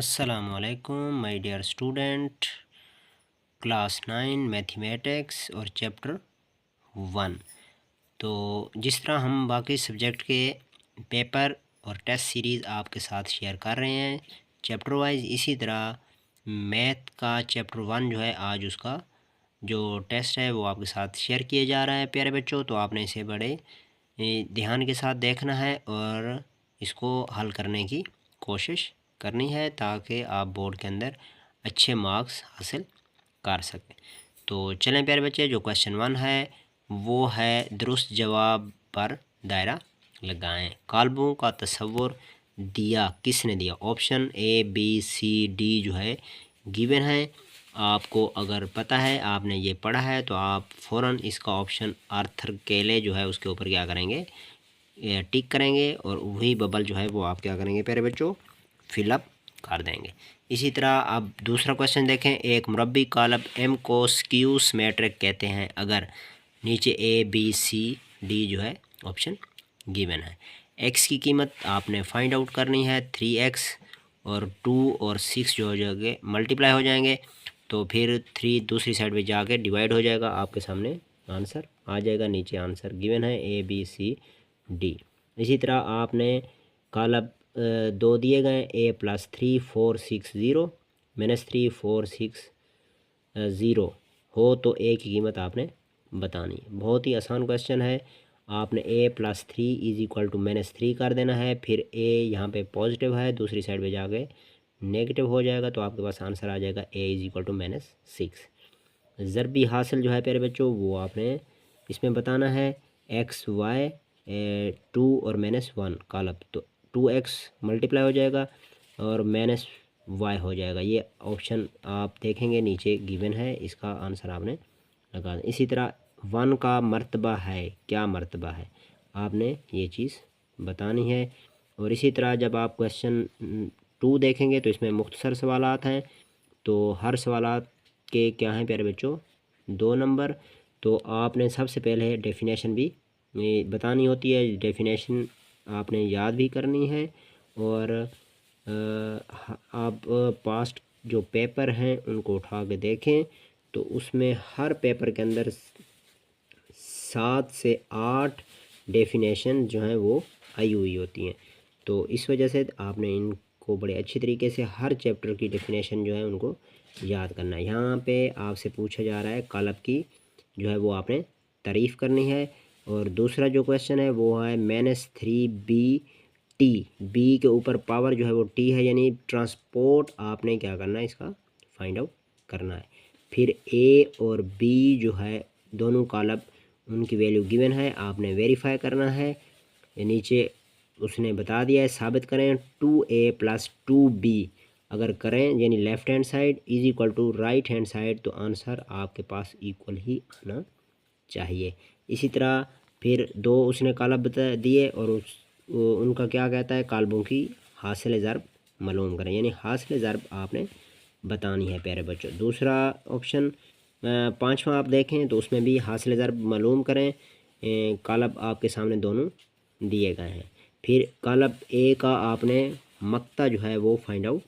अस्सलामुअलैकुम my dear student, class 9 mathematics और chapter 1। तो जिस तरह हम बाकी सब्जेक्ट के पेपर और टेस्ट सीरीज़ आपके साथ शेयर कर रहे हैं चैप्टर वाइज, इसी तरह मैथ का चैप्टर 1 जो है आज उसका जो टेस्ट है वो आपके साथ शेयर किया जा रहा है प्यारे बच्चों। तो आपने इसे बड़े ध्यान के साथ देखना है और इसको हल करने की कोशिश करनी है ताकि आप बोर्ड के अंदर अच्छे मार्क्स हासिल कर सकें। तो चलें प्यारे बच्चे, जो क्वेश्चन 1 है वो है दुरुस्त जवाब पर दायरा लगाएं। काल्बों का तस्वुर दिया किसने दिया? Option A B C D जो है गिवन है। आपको अगर पता है, आपने ये पढ़ा है, तो आप फ़ौरन इसका ऑप्शन आर्थर केले जो है उसके ऊपर क्या करेंगे, टिक करेंगे और वही बबल जो है वो आप क्या करेंगे प्यारे बच्चों, फिलअप कर देंगे। इसी तरह अब दूसरा क्वेश्चन देखें। एक मुरब्बी कालब एम को स्क्यूस मैट्रिक कहते हैं अगर नीचे ए बी सी डी जो है ऑप्शन गिवन है। एक्स की कीमत आपने फाइंड आउट करनी है। 3x और 2 और 6 जो हो जाएंगे मल्टीप्लाई हो जाएंगे, तो फिर 3 दूसरी साइड पे जाके डिवाइड हो जाएगा, आपके सामने आंसर आ जाएगा। नीचे आंसर गिवन है ए बी सी डी। इसी तरह आपने कालब 2 दिए गए, a + 3 4 6 0 -3 4 6 0 हो तो a की कीमत आपने बतानी है। बहुत ही आसान क्वेश्चन है। आपने a + 3 = -3 कर देना है, फिर a यहाँ पे पॉजिटिव है, दूसरी साइड पे जाके नेगेटिव हो जाएगा, तो आपके पास आंसर आ जाएगा a = -6। ज़रबी हासिल जो है प्यारे बच्चों वो आपने इसमें बताना है। x y 2 और -1 कालब, तो 2x मल्टीप्लाई हो जाएगा और -y हो जाएगा। ये ऑप्शन आप देखेंगे नीचे गिवन है, इसका आंसर आपने लगा दें। इसी तरह 1 का मर्तबा है, क्या मर्तबा है, आपने ये चीज़ बतानी है। और इसी तरह जब आप क्वेश्चन 2 देखेंगे तो इसमें मुख्तसर सवालात हैं, तो हर सवालात के क्या हैं प्यारे बच्चों, 2 नंबर। तो आपने सबसे पहले डेफिनेशन भी बतानी होती है, डेफिनेशन आपने याद भी करनी है। और आप पास्ट जो पेपर हैं उनको उठा के देखें, तो उसमें हर पेपर के अंदर 7 से 8 डेफिनेशन जो हैं वो आई हुई होती हैं। तो इस वजह से आपने इनको बड़े अच्छी तरीके से हर चैप्टर की डेफिनेशन जो है उनको याद करना है। यहाँ पे आपसे पूछा जा रहा है कालब की जो है वो आपने तारीफ़ करनी है। और दूसरा जो क्वेश्चन है वो है -3b बी के ऊपर पावर जो है वो t है, यानी ट्रांसपोर्ट आपने क्या करना है, इसका फाइंड आउट करना है। फिर a और b जो है दोनों कालब, उनकी वैल्यू गिवन है, आपने वेरीफाई करना है। नीचे उसने बता दिया है, साबित करें 2a + 2b अगर करें यानी left hand side = right hand side, तो आंसर आपके पास इक्वल ही आना चाहिए। इसी तरह फिर 2 उसने कालब बता दिए और उनका क्या कहता है, कालबों की हासिल ज़रब मालूम करें, यानी हासिल ज़रब आपने बतानी है प्यारे बच्चों। दूसरा ऑप्शन 5वां आप देखें तो उसमें भी हासिल ज़रब मालूम करें। कालब आपके सामने दोनों दिए गए हैं। फिर कालब ए का आपने मक्ता जो है वो फाइंड आउट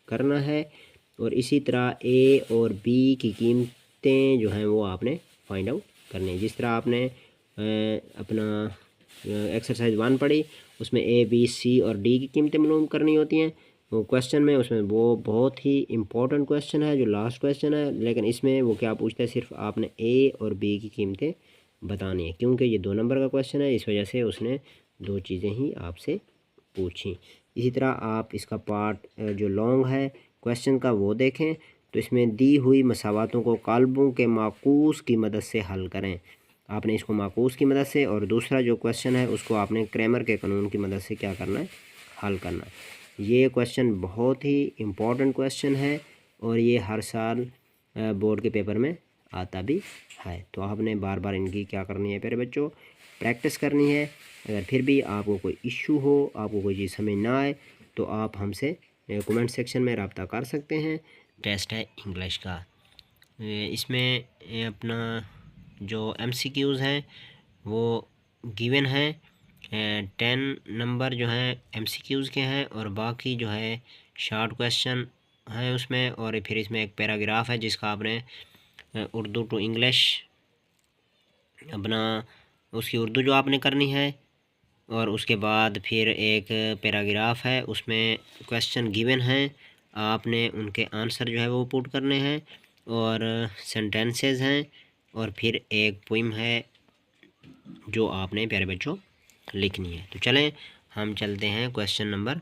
करना है। और इसी तरह ए और बी की कीमतें जो हैं वो आपने फाइंड आउट करनी है। जिस तरह आपने अपना एक्सरसाइज 1 पढ़ी, उसमें ए बी सी और डी की कीमतें मालूम करनी होती हैं वो क्वेश्चन में, उसमें वो बहुत ही इम्पोर्टेंट क्वेश्चन है जो लास्ट क्वेश्चन है। लेकिन इसमें वो क्या पूछता है, सिर्फ आपने ए और बी की कीमतें बतानी है, क्योंकि ये 2 नंबर का क्वेश्चन है, इस वजह से उसने 2 चीज़ें ही आपसे पूछी। इसी तरह आप इसका पार्ट जो लॉन्ग है क्वेश्चन का वो देखें, तो इसमें दी हुई मसावातों को काल्बों के माकूस की मदद से हल करें। आपने इसको माकूस की मदद से, और दूसरा जो क्वेश्चन है उसको आपने क्रैमर के कानून की मदद से क्या करना है, हल करना है। ये क्वेश्चन बहुत ही इम्पोर्टेंट क्वेश्चन है और ये हर साल बोर्ड के पेपर में आता भी है। तो आपने बार बार इनकी क्या करनी है प्यारे बच्चों, प्रैक्टिस करनी है। अगर फिर भी आपको कोई इश्यू हो, आपको कोई चीज़ समझ ना आए, तो आप हमसे कमेंट सेक्शन में रब्ता कर सकते हैं। टेस्ट है इंग्लिश का, इसमें अपना जो MCQs हैं वो गिवन है। 10 नंबर जो हैं MCQs के हैं और बाकी जो है शॉर्ट क्वेश्चन है उसमें, और फिर इसमें एक पैराग्राफ है जिसका आपने उर्दू टू इंग्लिश अपना उसकी उर्दू जो आपने करनी है, और उसके बाद फिर एक पैराग्राफ है उसमें क्वेश्चन गिवन हैं, आपने उनके आंसर जो है वो पुट करने हैं, और सेंटेंसेस हैं, और फिर एक पोइम है जो आपने प्यारे बच्चों लिखनी है। तो चलें हम चलते हैं क्वेश्चन नंबर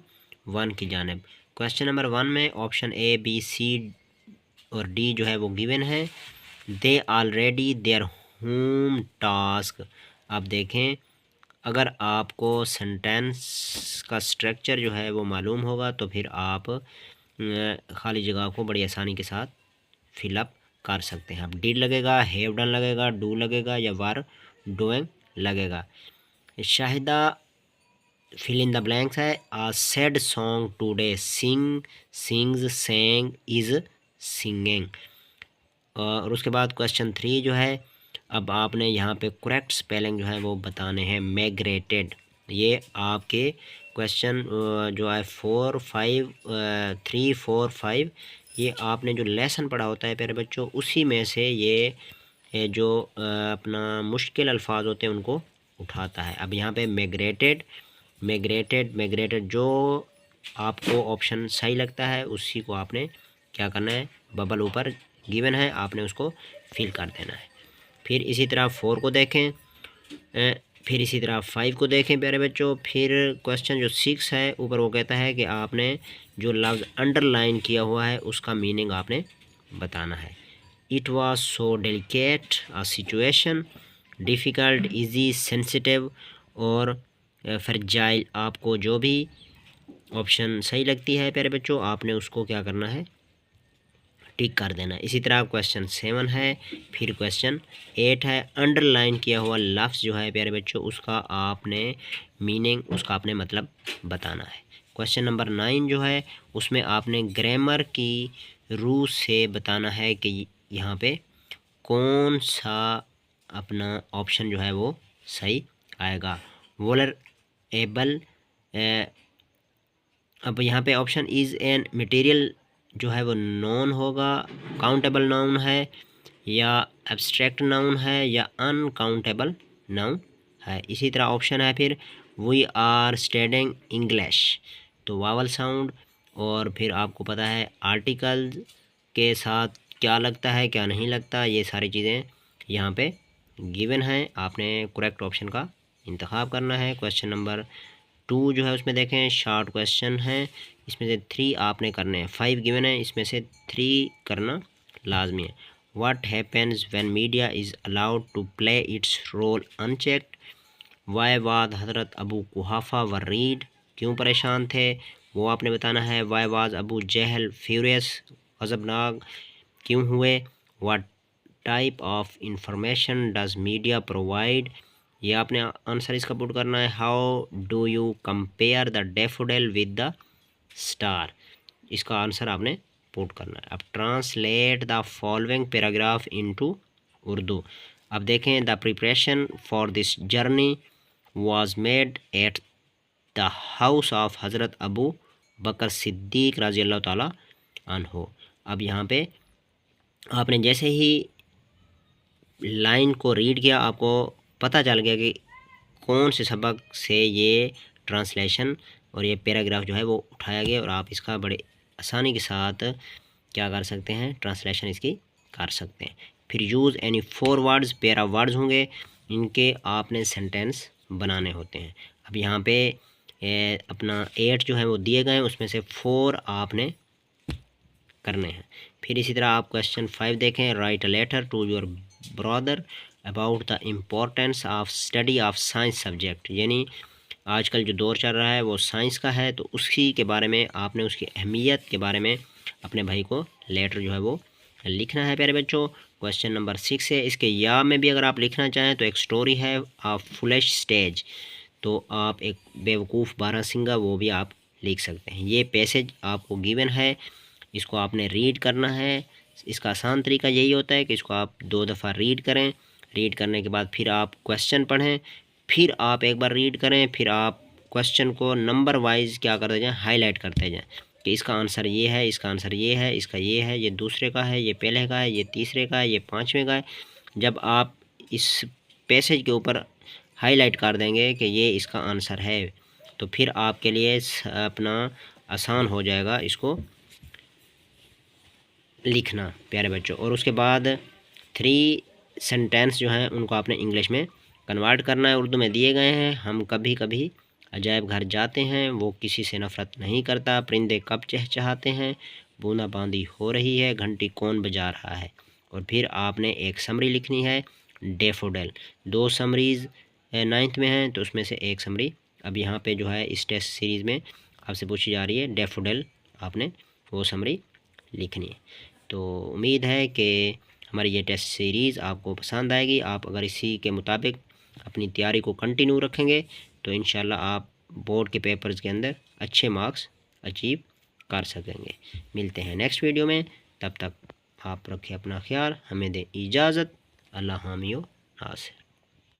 1 की जानिब। क्वेश्चन नंबर 1 में ऑप्शन ए बी सी और डी जो है वो गिवन है। They already their home task. आप देखें, अगर आपको सेंटेंस का स्ट्रक्चर जो है वो मालूम होगा तो फिर आप खाली जगह को बड़ी आसानी के साथ फिलअप कर सकते हैं। अब डिड लगेगा, हैव डन लगेगा, डू लगेगा, या वर डूइंग लगेगा। शाहिदा फिल इन द ब्लैंक्स है। A sad song today, sing, sings, sang, is singing. और उसके बाद क्वेश्चन 3 जो है, अब आपने यहाँ पे करेक्ट स्पेलिंग जो है वो बताने हैं। माइग्रेटेड, ये आपके क्वेश्चन जो है 4, 5, 3, 4, 5, ये आपने जो लेसन पढ़ा होता है प्यारे बच्चों, उसी में से ये जो अपना मुश्किल अल्फाज होते हैं उनको उठाता है। अब यहाँ पे माइग्रेटेड, माइग्रेटेड, माइग्रेटेड जो आपको ऑप्शन सही लगता है उसी को आपने क्या करना है, बबल ऊपर गिवन है आपने उसको फिल कर देना है। फिर इसी तरह 4 को देखें, फिर इसी तरह 5 को देखें प्यारे बच्चों। फिर क्वेश्चन जो 6 है ऊपर वो कहता है कि आपने जो लफ्ज़ अंडरलाइन किया हुआ है उसका मीनिंग आपने बताना है। It was so delicate a situation, difficult, easy, sensitive और फ्रेजाइल। आपको जो भी ऑप्शन सही लगती है प्यारे बच्चों आपने उसको क्या करना है, टिक कर देना। इसी तरह क्वेश्चन 7 है। फिर क्वेश्चन 8 है। अंडरलाइन किया हुआ लफ्ज़ जो है प्यारे बच्चों उसका आपने मीनिंग, उसका आपने मतलब बताना है। क्वेश्चन नंबर 9 जो है उसमें आपने ग्रामर की रूल से बताना है कि यहाँ पे कौन सा अपना ऑप्शन जो है वो सही आएगा। वल्नरेबल, अब यहाँ पे ऑप्शन इज़ एन मटेरियल जो है वो नॉन होगा, काउंटेबल नाउन है, या एब्स्ट्रैक्ट नाउन है, या अनकाउंटेबल नाउन है। इसी तरह ऑप्शन है फिर वी आर स्टडिंग इंग्लिश, तो वावल साउंड, और फिर आपको पता है आर्टिकल के साथ क्या लगता है क्या नहीं लगता, ये सारी चीज़ें यहाँ पे गिवन है। आपने करेक्ट ऑप्शन का इंतखाब करना है। क्वेश्चन नंबर 2 जो है उसमें देखें शॉर्ट क्वेश्चन है, इसमें से 3 आपने करने हैं। 5 गिवन है, इसमें से 3 करना लाजमी है। What happens when media is allowed to play its role unchecked. Why was हज़रत अबू कुहाफ़ा वरीड, क्यों परेशान थे वो आपने बताना है। Why was Abu Jahl furious, गज़बनाक क्यों हुए। What type of information does media provide, ये आपने आंसर इसका पुट करना है। How do you compare the daffodil with the star, इसका आंसर आपने पुट करना है। अब translate the following paragraph into Urdu. अब देखें, the preparation for this journey was made at the house of Hazrat Abu बकर सिद्दीक रज़ी अल्लाह ताला अन्हो। अब यहाँ पे आपने जैसे ही लाइन को रीड किया आपको पता चल गया कि कौन से सबक से ये ट्रांसलेशन और ये पैराग्राफ जो है वो उठाया गया, और आप इसका बड़े आसानी के साथ क्या कर सकते हैं, ट्रांसलेशन इसकी कर सकते हैं। फिर use any 4 words, para words होंगे, इनके आपने सेंटेंस बनाने होते हैं। अब यहाँ पे अपना 8 जो है वो दिए गए हैं, उसमें से 4 आपने करने हैं। फिर इसी तरह आप क्वेश्चन 5 देखें। Write a letter to your brother about the importance of study of science subject, यानी आजकल जो दौर चल रहा है वो साइंस का है, तो उसी के बारे में आपने उसकी अहमियत के बारे में अपने भाई को लेटर जो है वो लिखना है प्यारे बच्चों। क्वेश्चन नंबर 6 है। इसके या में भी अगर आप लिखना चाहें तो एक स्टोरी है ऑफ फुलिश स्टेज, तो आप एक बेवकूफ़ बारहसिंगा वो भी आप लिख सकते हैं। ये पैसेज आपको गिवन है, इसको आपने रीड करना है। इसका आसान तरीका यही होता है कि इसको आप 2 दफ़ा रीड करें, रीड करने के बाद फिर आप क्वेश्चन पढ़ें, फिर आप एक बार रीड करें, फिर आप क्वेश्चन को नंबर वाइज क्या करते जाएं, हाईलाइट करते जाएं, कि इसका आंसर ये है, इसका आंसर ये है, इसका ये है, ये दूसरे का है, ये पहले का है, ये तीसरे का है, ये पाँचवें का है। जब आप इस पैसेज के ऊपर हाईलाइट कर देंगे कि ये इसका आंसर है, तो फिर आपके लिए अपना आसान हो जाएगा इसको लिखना प्यारे बच्चों। और उसके बाद 3 सेंटेंस जो हैं उनको आपने इंग्लिश में कन्वर्ट करना है। उर्दू में दिए गए हैं। हम कभी कभी अजायब घर जाते हैं, वो किसी से नफ़रत नहीं करता, परिंदे कब चहचहाते हैं, बूंदाबांदी हो रही है, घंटी कौन बजा रहा है। और फिर आपने एक समरी लिखनी है, डैफोडिल। 2 समरीज़ 9th में हैं, तो उसमें से एक समरी अब यहाँ पे जो है इस टेस्ट सीरीज़ में आपसे पूछी जा रही है, डैफोडिल आपने वो समरी लिखनी है। तो उम्मीद है कि हमारी ये टेस्ट सीरीज़ आपको पसंद आएगी। आप अगर इसी के मुताबिक अपनी तैयारी को कंटिन्यू रखेंगे तो इंशाल्लाह आप बोर्ड के पेपर्स के अंदर अच्छे मार्क्स अचीव कर सकेंगे। मिलते हैं नेक्स्ट वीडियो में, तब तक आप रखें अपना ख्याल, हमें दें इजाज़त। अल्लाह हामी व नासिर।